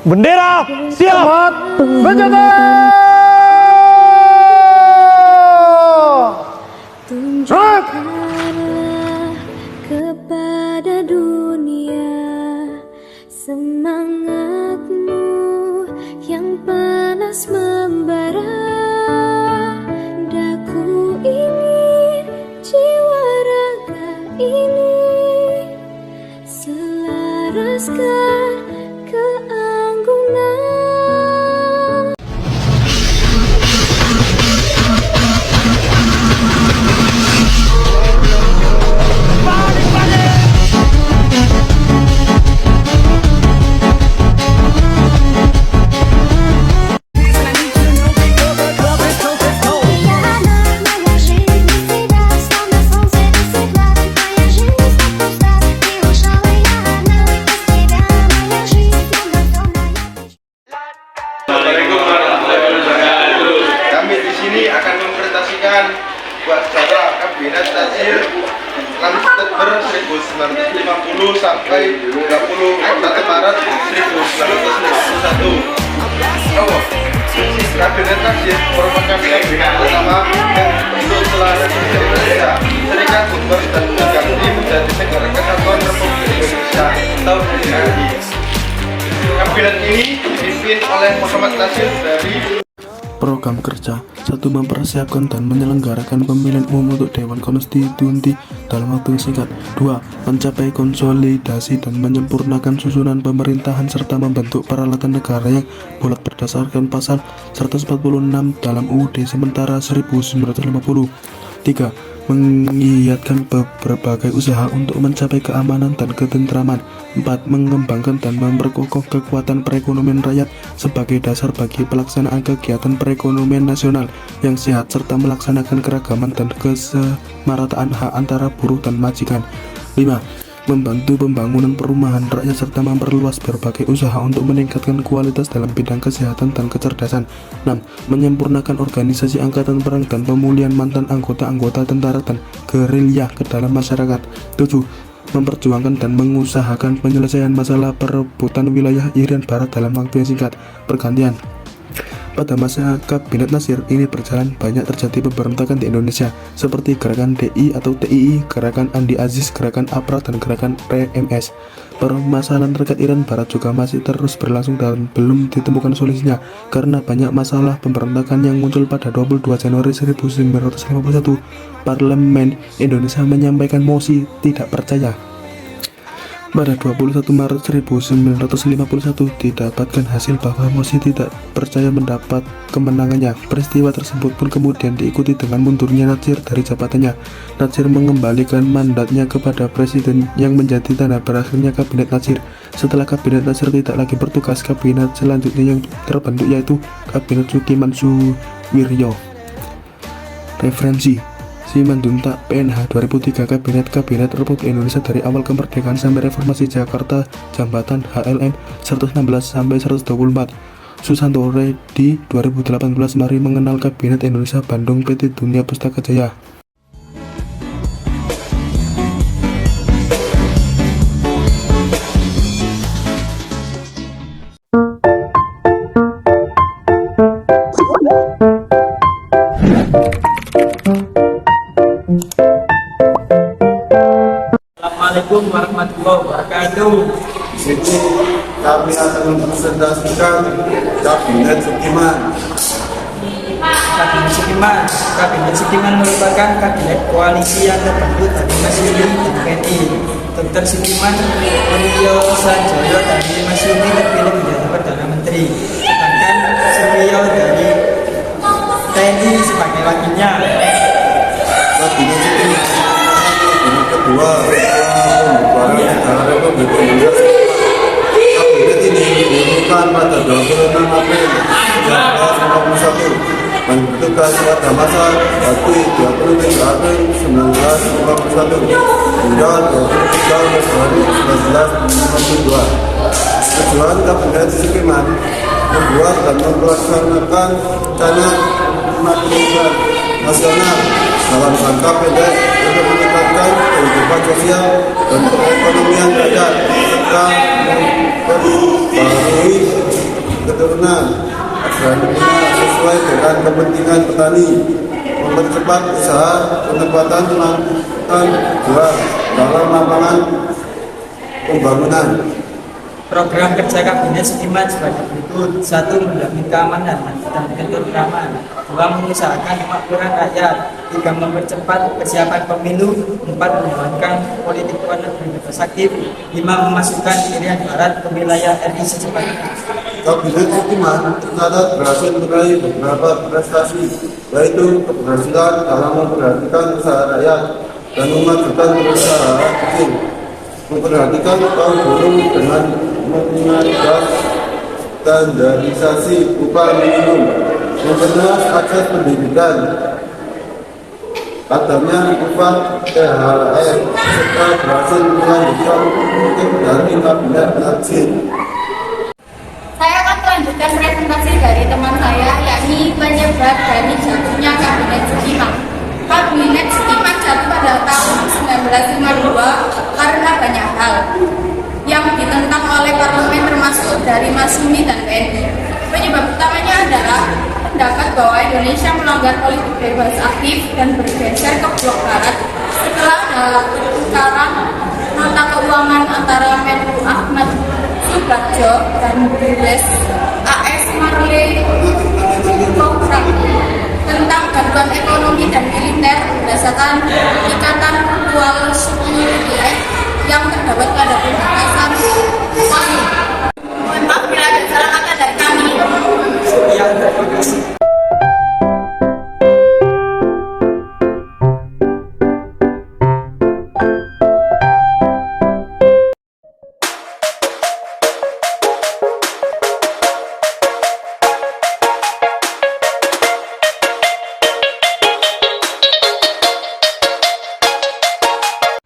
Bendera siap. Berjaga. Tunjukkanlah kepada dunia semangatmu yang panas membara. Daku ingin jiwa raga ini selaraskan keanggunan. Kami di sini akan mempresentasikan acara Kabinet Tajir Oktober 1950 sampai 21 Maret 1951. Kabinet Tajir merupakan kabinet pertama yang dibentuk setelah Republik Indonesia Serikat bubar dan berganti menjadi Negara Kesatuan Republik Indonesia tahun ini. Kabinet ini dipimpin oleh Muhammad Nasir dari Program kerja 1. Mempersiapkan dan menyelenggarakan pemilihan umum untuk Dewan Konstitusi dalam waktu yang singkat. 2. Mencapai konsolidasi dan menyempurnakan susunan pemerintahan serta membentuk peralatan negara yang bulat berdasarkan pasal 146 dalam UUD sementara 1950. 3. Mengiyakan berbagai usaha untuk mencapai keamanan dan ketentraman. 4. Mengembangkan dan memperkokoh kekuatan perekonomian rakyat sebagai dasar bagi pelaksanaan kegiatan perekonomian nasional yang sehat serta melaksanakan keragaman dan kesemarataan hak antara buruh dan majikan. 5. Membantu pembangunan perumahan rakyat serta memperluas berbagai usaha untuk meningkatkan kualitas dalam bidang kesehatan dan kecerdasan. 6. Menyempurnakan organisasi angkatan perang dan pemulihan mantan anggota-anggota tentara dan gerilya ke dalam masyarakat. 7. Memperjuangkan dan mengusahakan penyelesaian masalah perebutan wilayah Irian Barat dalam waktu yang singkat. Pergantian. Pada masa Kabinet Nasir ini berjalan, banyak terjadi pemberontakan di Indonesia seperti gerakan DI atau TII, gerakan Andi Aziz, gerakan APRA, dan gerakan PMS. Permasalahan terkait Irian Barat juga masih terus berlangsung dan belum ditemukan solusinya karena banyak masalah pemberontakan yang muncul. Pada 22 Januari 1951, Parlemen Indonesia menyampaikan mosi tidak percaya. Pada 21 Maret 1951 didapatkan hasil bahwa mosi tidak percaya mendapat kemenangannya. Peristiwa tersebut pun kemudian diikuti dengan mundurnya Natsir dari jabatannya. Natsir mengembalikan mandatnya kepada presiden yang menjadi tanda berakhirnya Kabinet Natsir. Setelah Kabinet Natsir tidak lagi bertugas, kabinet selanjutnya yang terbentuk yaitu Kabinet Sukiman Suwiryo. Referensi Simanjuntak PNH 2003 Kabinet Republik Indonesia dari awal kemerdekaan sampai reformasi Jakarta Jambatan HLM 116 sampai 124. Susanto Reddy 2018 Mari mengenal Kabinet Indonesia Bandung PT Dunia Pustaka Jaya. Assalamualaikum warahmatullahi wabarakatuh. Di sini kami akan mempresentasikan Kabinet Sukiman. Kabinet Sukiman merupakan kabinet koalisi yang terbentuk dari Masyumi dan PNI. Dr. Sukiman Suryo Sanjoyo dari Masyumi terpilih menjadi Perdana Menteri, sedangkan Suryo dari TNI sebagai wakilnya. Kabinet Sukiman yang kedua pembubaran negara Republik Indonesia. Kabinet ini diumumkan pada 26 April 1951 bertugas pada masa bakti 23 April 1951 hingga 23 Februari 1952. Tujuan Kabinet Sukiman membuat dan melaksanakan rencana pembangunan nasional dalam rangka pendek untuk meningkatkan kehidupan sosial dan perekonomian rakyat serta memperbarui sempurna, agraria sesuai dengan kepentingan petani, mempercepat usaha penempatan angkutan jual dalam lapangan pembangunan. Program kerja Kabinet Setiman sebagai berikut: 1. Menjamin keamanan dan ketentraman. 2. Mengusahakan kemakmuran rakyat. 3. Mempercepat persiapan pemilu. 4. Mengembangkan politik luar negeri bebas aktif. 5. Memasukkan Irian Barat ke wilayah RI secepatnya. Kabinet Setiman tercatat berhasil meraih beberapa prestasi, yaitu keberhasilan dalam memperhatikan usaha rakyat dan memajukan perusahaan kecil, memperhatikan kaum buruh dengan mengagas standarisasi upah minimum, memperluas akses pendidikan, adanya upah THR, serta berhasil melanjutkan politik dari kabinet aktif. Saya akan melanjutkan presentasi dari teman saya, yakni penyebab dari jatuhnya Kabinet Setiman. Kabinet Setiman jatuh pada tahun 1952 karena banyak hal yang ditentang oleh parlemen, termasuk dari Masyumi dan PNI. Penyebab utamanya adalah pendapat bahwa Indonesia melanggar politik bebas aktif dan bergeser ke blok barat setelah pertukaran mata keuangan antara Menlu Ahmad Subarjo dan Riles AS Marley Program tentang bantuan ekonomi dan militer berdasarkan Ikatan Mutual Security yang terdapat pada pembahasan kami. Mohon maaf bila ada salah kata dari kami. Ya, terima kasih.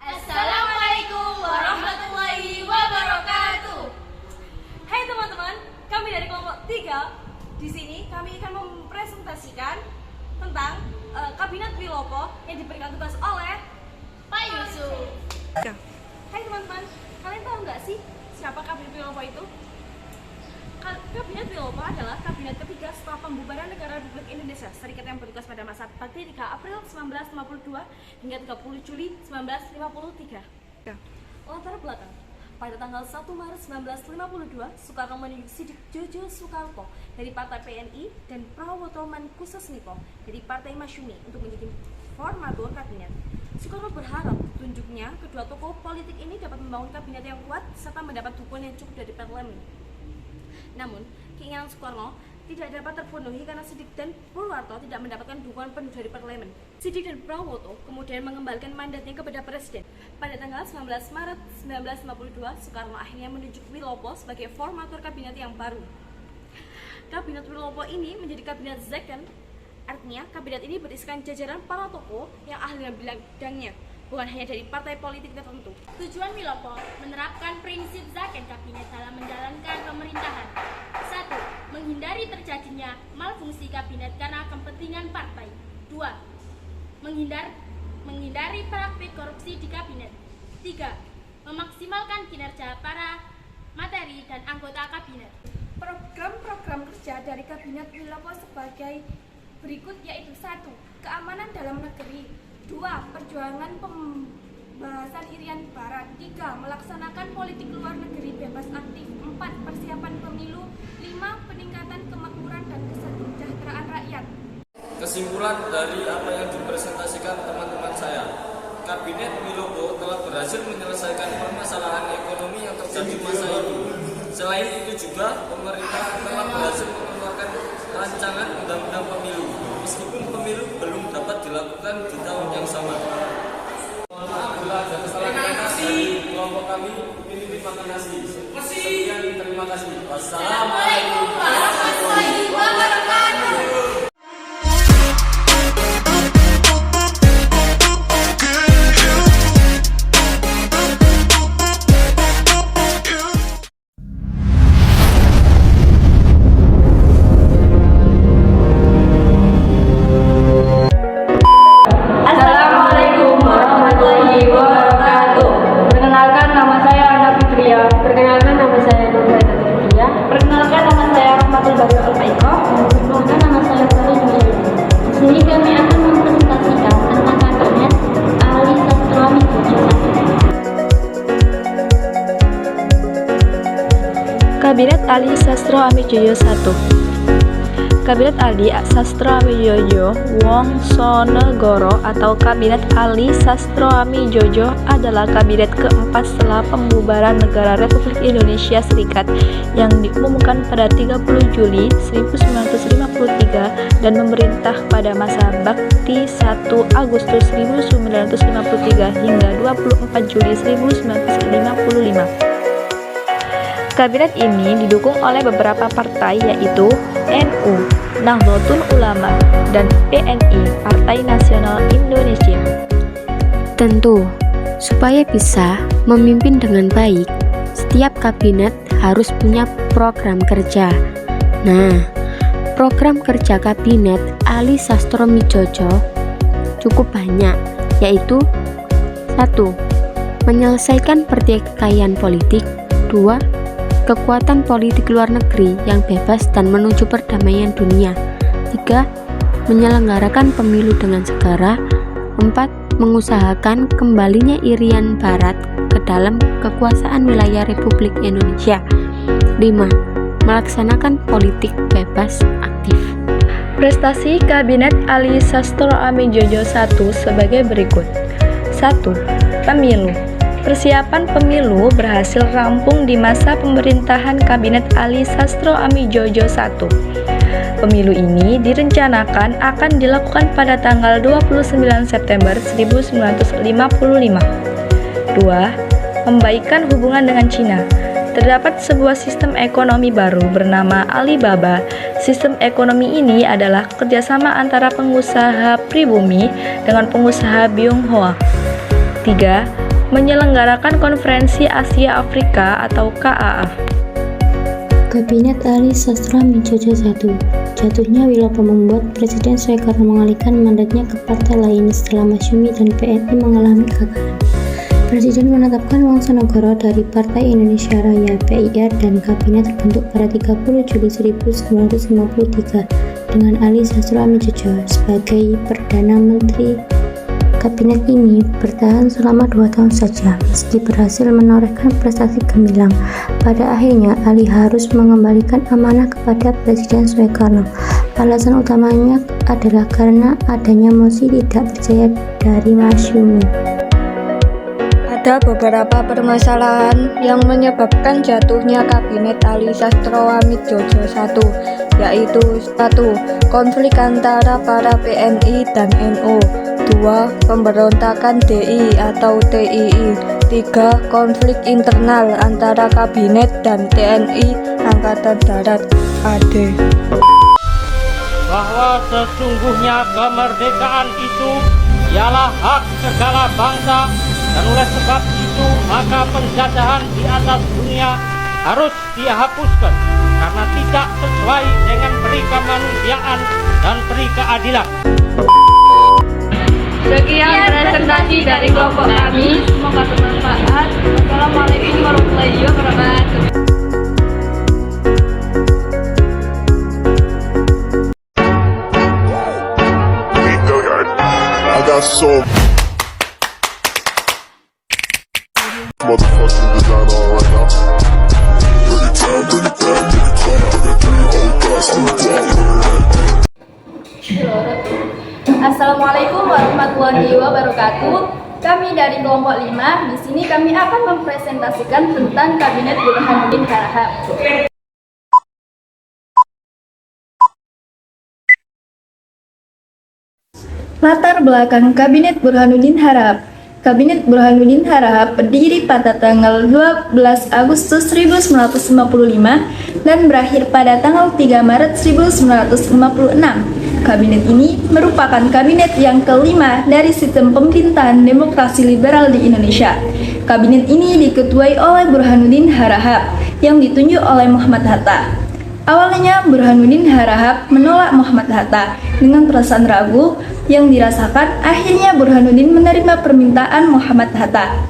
Assalamualaikum warahmatullahi wabarakatuh. Hai teman-teman, kami dari kelompok 3. Di sini kami akan mempresentasikan tentang Kabinet Wilopo yang diberikan tugas oleh Pak Yusuf. Hai teman-teman, kalian tahu nggak sih siapa Kabinet Wilopo itu? Kabinet Wilopo adalah kabinet ketiga setelah pembubaran Negara Republik Indonesia Serikat yang bertugas pada masa bakti 3 April 1952 hingga 30 Juli 1953. Latar belakang: pada tanggal 1 Maret 1952, Soekarno menunjuk Sidik Jojo Soekarto dari Partai PNI dan Prawoto Mankusesniko dari Partai Masyumi untuk menjadi formatur kabinet. Soekarno berharap tunjuknya kedua tokoh politik ini dapat membangun kabinet yang kuat serta mendapat dukungan yang cukup dari parlemen. Namun, keinginan Soekarno tidak dapat terpenuhi karena Sidik dan Purwarto tidak mendapatkan dukungan penuh dari parlemen. Sidik dan Prawoto kemudian mengembalikan mandatnya kepada Presiden. Pada tanggal 19 Maret 1952, Soekarno akhirnya menunjuk Wilopo sebagai formatur kabinet yang baru. Kabinet Wilopo ini menjadi kabinet second, artinya kabinet ini berisikan jajaran para tokoh yang ahli dalam bidangnya, bukan hanya dari partai politik tertentu. Tujuan Wilopo menerapkan prinsip zaken kabinet dalam menjalankan pemerintahan. 1. Menghindari terjadinya malfungsi kabinet karena kepentingan partai. 2. Menghindari praktik korupsi di kabinet. 3. Memaksimalkan kinerja para materi dan anggota kabinet. Program-program kerja dari Kabinet Wilopo sebagai berikut, yaitu 1. Keamanan dalam negeri. 2. Perjuangan pembahasan Irian Barat. 3. Melaksanakan politik luar negeri bebas aktif. 4. Persiapan pemilu. 5. Peningkatan kemakmuran dan kesejahteraan rakyat. Kesimpulan dari apa yang dipresentasikan teman-teman saya, Kabinet Wilopo telah berhasil menyelesaikan permasalahan ekonomi yang terjadi masa itu. Selain itu juga pemerintah telah berhasil mengeluarkan rancangan undang-undang pemilu, meskipun pemilu belum dapat dilakukan di tahun yang sama. Mohon maaf bila ada kesalahan kata dari kelompok kami. Ini terima kasih. Sekian, terima kasih. Wassalamualaikum warahmatullahi wabarakatuh. Assalamualaikum warahmatullahi wabarakatuh. Perkenalkan, nama saya Ana Fitria. Perkenalkan, nama saya Nurhayati Fitria. Perkenalkan, nama Kabinet Ali Sastro Amijoyo I. Kabinet Ali Sastro Amijoyo Wongsonegoro atau Kabinet Ali Sastro Amijoyo adalah kabinet keempat setelah pembubaran Negara Republik Indonesia Serikat yang diumumkan pada 30 Juli 1953 dan memerintah pada masa bakti 1 Agustus 1953 hingga 24 Juli 1955. Kabinet ini didukung oleh beberapa partai yaitu NU, Nahdlatul Ulama, dan PNI, Partai Nasional Indonesia. Tentu, supaya bisa memimpin dengan baik, setiap kabinet harus punya program kerja. Nah, program kerja Kabinet Ali Sastro Amijoyo cukup banyak, yaitu 1. Menyelesaikan pertikaian politik. 2. Kekuatan politik luar negeri yang bebas dan menuju perdamaian dunia. 3. Menyelenggarakan pemilu dengan segera. 4. Mengusahakan kembalinya Irian Barat ke dalam kekuasaan wilayah Republik Indonesia. 5. Melaksanakan politik bebas aktif. Prestasi Kabinet Ali Sastro Amijoyo I sebagai berikut. 1. Pemilu. Persiapan pemilu berhasil rampung di masa pemerintahan Kabinet Ali Sastro Amijoyo I. Pemilu ini direncanakan akan dilakukan pada tanggal 29 September 1955. 2. Membaikan hubungan dengan Cina. Terdapat sebuah sistem ekonomi baru bernama Alibaba. Sistem ekonomi ini adalah kerjasama antara pengusaha pribumi dengan pengusaha Byung-hoa. 3. Menyelenggarakan Konferensi Asia Afrika atau KAA. Kabinet Ali Sastro Amijoyo I. Jatuhnya Wilopo membuat Presiden Soekarno mengalihkan mandatnya ke partai lain setelah Masyumi dan PNI mengalami kegagalan. Presiden menetapkan Wongsonegoro dari Partai Indonesia Raya (PIR) dan kabinet terbentuk pada 30 Juli 1953 dengan Ali Sastro Amijoyo sebagai Perdana Menteri. Kabinet ini bertahan selama 2 tahun saja, meski berhasil menorehkan prestasi gemilang. Pada akhirnya, Ali harus mengembalikan amanah kepada Presiden Soekarno. Alasan utamanya adalah karena adanya mosi tidak percaya dari Masyumi. Ada beberapa permasalahan yang menyebabkan jatuhnya Kabinet Ali Sastro Amijoyo I, yaitu 1. Konflik antara para PNI dan NU. 2. Pemberontakan DI atau TII. 3. Konflik internal antara Kabinet dan TNI Angkatan Darat AD. Bahwa sesungguhnya kemerdekaan itu ialah hak segala bangsa, dan oleh sebab itu maka penjajahan di atas dunia harus dihapuskan karena tidak sesuai dengan peri kemanusiaan dan peri keadilan. Sekian presentasi dari kelompok kami, semoga bermanfaat. Wassalamualaikum warahmatullahi wabarakatuh. I got so motherfucking design on right now. Bring it down, bring it down, bring it down, bring it down, hold fast, hold down. Assalamualaikum warahmatullahi wabarakatuh. Kami dari kelompok 5, di sini kami akan mempresentasikan tentang Kabinet Burhanuddin Harahap. Latar belakang Kabinet Burhanuddin Harahap. Kabinet Burhanuddin Harahap berdiri pada tanggal 12 Agustus 1955 dan berakhir pada tanggal 3 Maret 1956. Kabinet ini merupakan kabinet yang kelima dari sistem pemerintahan demokrasi liberal di Indonesia. Kabinet ini diketuai oleh Burhanuddin Harahap yang ditunjuk oleh Muhammad Hatta. Awalnya Burhanuddin Harahap menolak Muhammad Hatta dengan perasaan ragu yang dirasakan. Akhirnya Burhanuddin menerima permintaan Muhammad Hatta.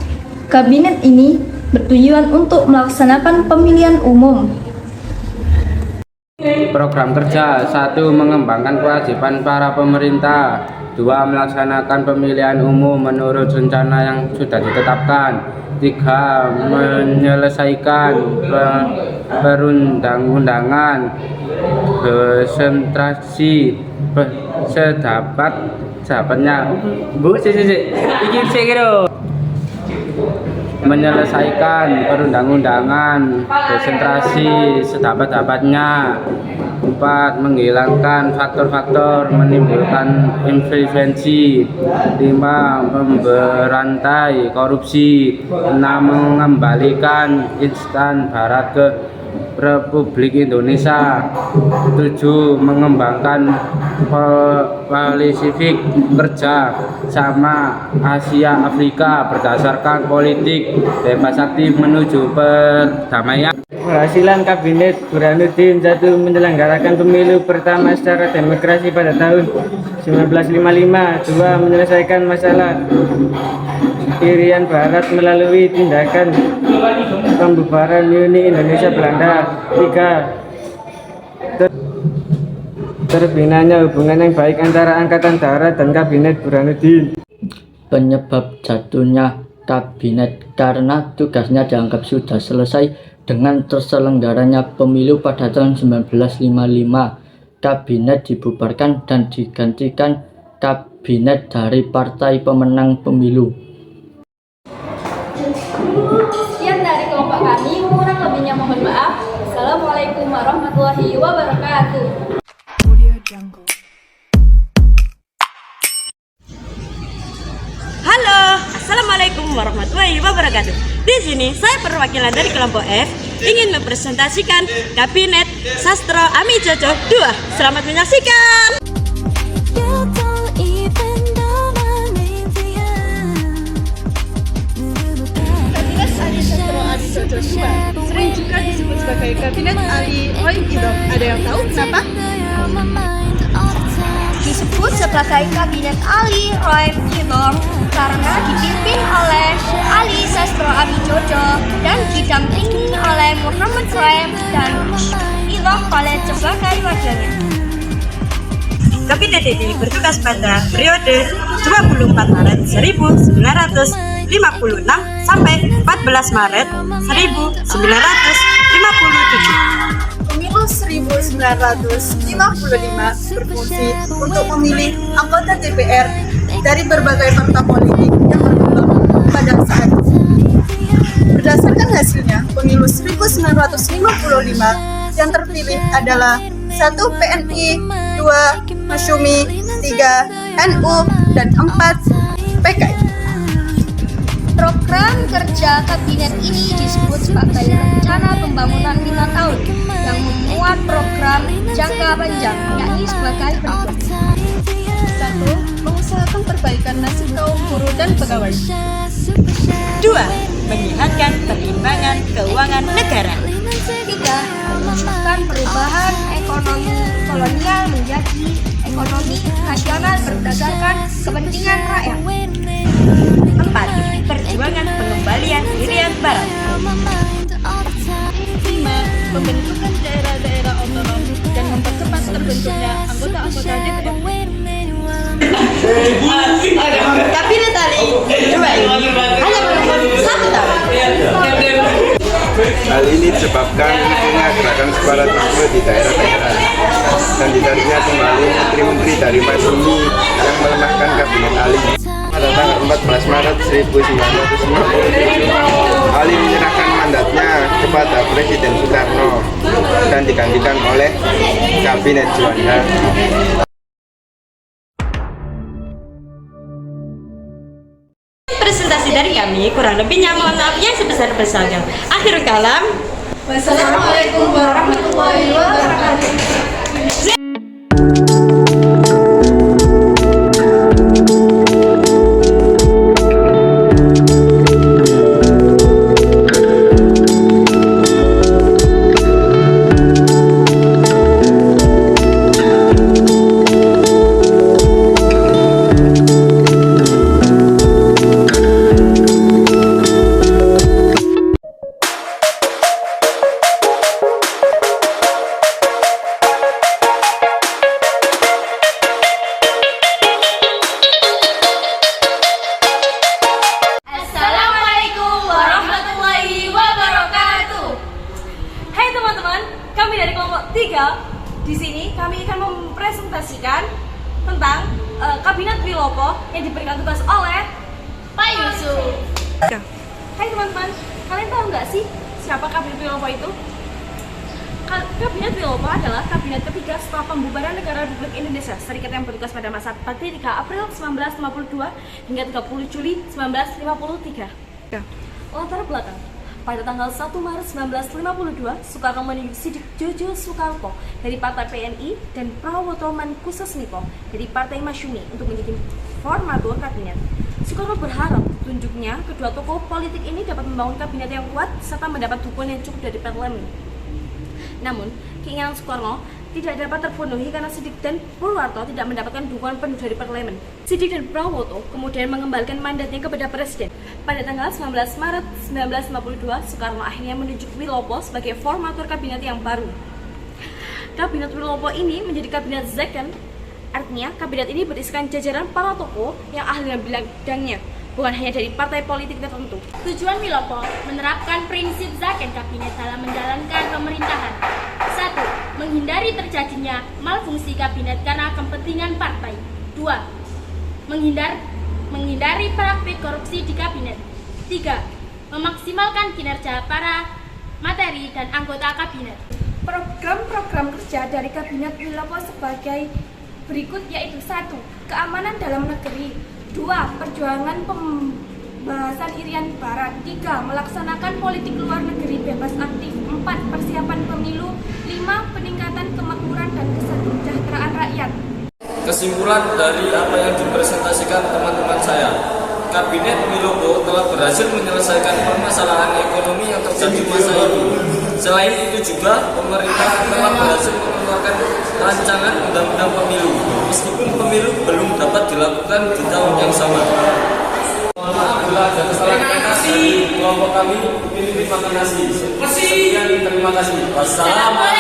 Kabinet ini bertujuan untuk melaksanakan pemilihan umum. Program kerja: 1. Mengembangkan kewajiban para pemerintah. 2. Melaksanakan pemilihan umum menurut rencana yang sudah ditetapkan. 3. Menyelesaikan perundang-undangan, konsentrasi sedapatnya menyelesaikan perundang-undangan, konsentrasi sedapat-dapatnya. 4. Menghilangkan faktor-faktor menimbulkan intervensi. 5. Memberantai korupsi. 6. Mengembalikan instan Barat ke Republik Indonesia. 7. Mengembangkan Pasifik kerja sama Asia Afrika berdasarkan politik bebas aktif menuju perdamaian. Keberhasilan Kabinet Burhanuddin 1 menyelenggarakan pemilu pertama secara demokrasi pada tahun 1955. 2. Menyelesaikan masalah Irian Barat melalui tindakan pembubaran Uni Indonesia Belanda. 3. Terbinanya hubungan yang baik antara Angkatan Darat dan Kabinet Burhanuddin. Penyebab jatuhnya kabinet karena tugasnya dianggap sudah selesai dengan terselenggaranya pemilu pada tahun 1955. Kabinet dibubarkan dan digantikan kabinet dari partai pemenang pemilu. Sekian dari kelompok kami, kurang lebihnya mohon maaf. Assalamualaikum warahmatullahi wabarakatuh. Halo, assalamualaikum warahmatullahi wabarakatuh. Di sini saya perwakilan dari kelompok F ingin mempresentasikan Kabinet Sastra Ami Jojo 2. Selamat menyaksikan. Kabinet Ali Sastra Ami Jojo 2 sering juga disebut sebagai Kabinet Ali Roy Idom. Ada yang tahu kenapa? Disebut sebagai Kabinet Ali Roy Idom karena dipimpin oleh Ali Sastra Ami Jojo dan didampingi oleh Muhammad Roy dan Idom Khaled sebagai wakilnya. Kabinet ini bertugas pada periode 24 Maret 1956 sampai 14 Maret 1957. Pemilu 1955 berfungsi untuk memilih anggota DPR dari berbagai partai politik yang berkembang pada saat itu. Berdasarkan hasilnya, pemilu 1955 yang terpilih adalah 1. PNI, 2. Masyumi, 3. NU, dan 4. PKI. Program kerja kabinet ini disebut sebagai Rencana Pembangunan 5 tahun yang memuat program jangka panjang, yakni sebagai berikut. 1. Mengusahakan perbaikan nasib kaum buruh dan pegawai. 2. Menyehatkan perimbangan keuangan negara. 3. Mewujudkan perubahan ekonomi kolonial menjadi ekonomi nasional berdasarkan kepentingan rakyat. 4. Perjuangan pengembalian Irian Barat. 5. Pembentukan daerah-daerah otonom dan mempercepat terbentuknya anggota-anggota DPR. Kabinet Ali 2 ini hanya berumur 1 tahun. Hal ini disebabkan munculnya gerakan separatisme di daerah-daerah dan ditarik kembali menteri-menteri dari Masyumi yang melemahkan Kabinet Ali. Pada tanggal 14 Maret 1957, Ali menyerahkan mandatnya kepada Presiden Soekarno dan digantikan oleh Kabinet Juanda. Presentasi dari kami, kurang lebihnya mohon maaf yang sebesar-besarnya. Akhirul kalam. Wassalamualaikum warahmatullahi wabarakatuh. kami dari kelompok 3 di sini kami akan mempresentasikan tentang Kabinet Wilopo yang diberikan tugas oleh Pak Yusuf. Hai teman-teman, kalian tahu nggak sih siapa Kabinet Wilopo itu? Kabinet Wilopo adalah kabinet ketiga setelah pembubaran Negara Republik Indonesia Serikat yang bertugas pada masa bakti 3 April 1952 hingga 30 Juli 1953. Latar belakang: pada tanggal 1 Maret 1952, Soekarno menunjuk Sidik Jojo Sukarko dari Partai PNI dan Prawoto Mankusesmito dari Partai Masyumi untuk menjadi formatur kabinet. Soekarno berharap tunjuknya kedua tokoh politik ini dapat membangun kabinet yang kuat serta mendapat dukungan yang cukup dari parlemen. Namun, keinginan Soekarno tidak dapat terpenuhi karena Sidik dan Purwarto tidak mendapatkan dukungan penuh dari parlemen. Sidik dan Prawoto kemudian mengembalikan mandatnya kepada Presiden. Pada tanggal 19 Maret 1952, Soekarno akhirnya menunjuk Wilopo sebagai formatur kabinet yang baru. Kabinet Wilopo ini menjadi kabinet second, artinya kabinet ini berisikan jajaran para tokoh yang ahli dalam bidangnya, bukan hanya dari partai politik tertentu. Tujuan Wilopo menerapkan prinsip Zaken kabinet dalam menjalankan pemerintahan. 1. Menghindari terjadinya malfungsi kabinet karena kepentingan partai. 2. Menghindari praktik korupsi di kabinet. 3. Memaksimalkan kinerja para materi dan anggota kabinet. Program-program kerja dari Kabinet Wilopo sebagai berikut, yaitu 1. Keamanan dalam negeri, 2. Perjuangan pembahasan Irian Barat, 3. Melaksanakan politik luar negeri bebas aktif, 4. Persiapan pemilu, 5. Peningkatan kemakmuran dan kesejahteraan rakyat. Kesimpulan dari apa yang dipresentasikan teman-teman saya, Kabinet Wilopo telah berhasil menyelesaikan permasalahan ekonomi yang terjadi masa itu. Selain itu juga pemerintah telah berhasil mengeluarkan rancangan undang-undang pemilu, meskipun pemilu belum dapat dilakukan di tahun yang sama. Mohon maaf bila ada kesalahan kata dari kelompok kami. Terima kasih. Sekian, terima kasih. Wassalamualaikum.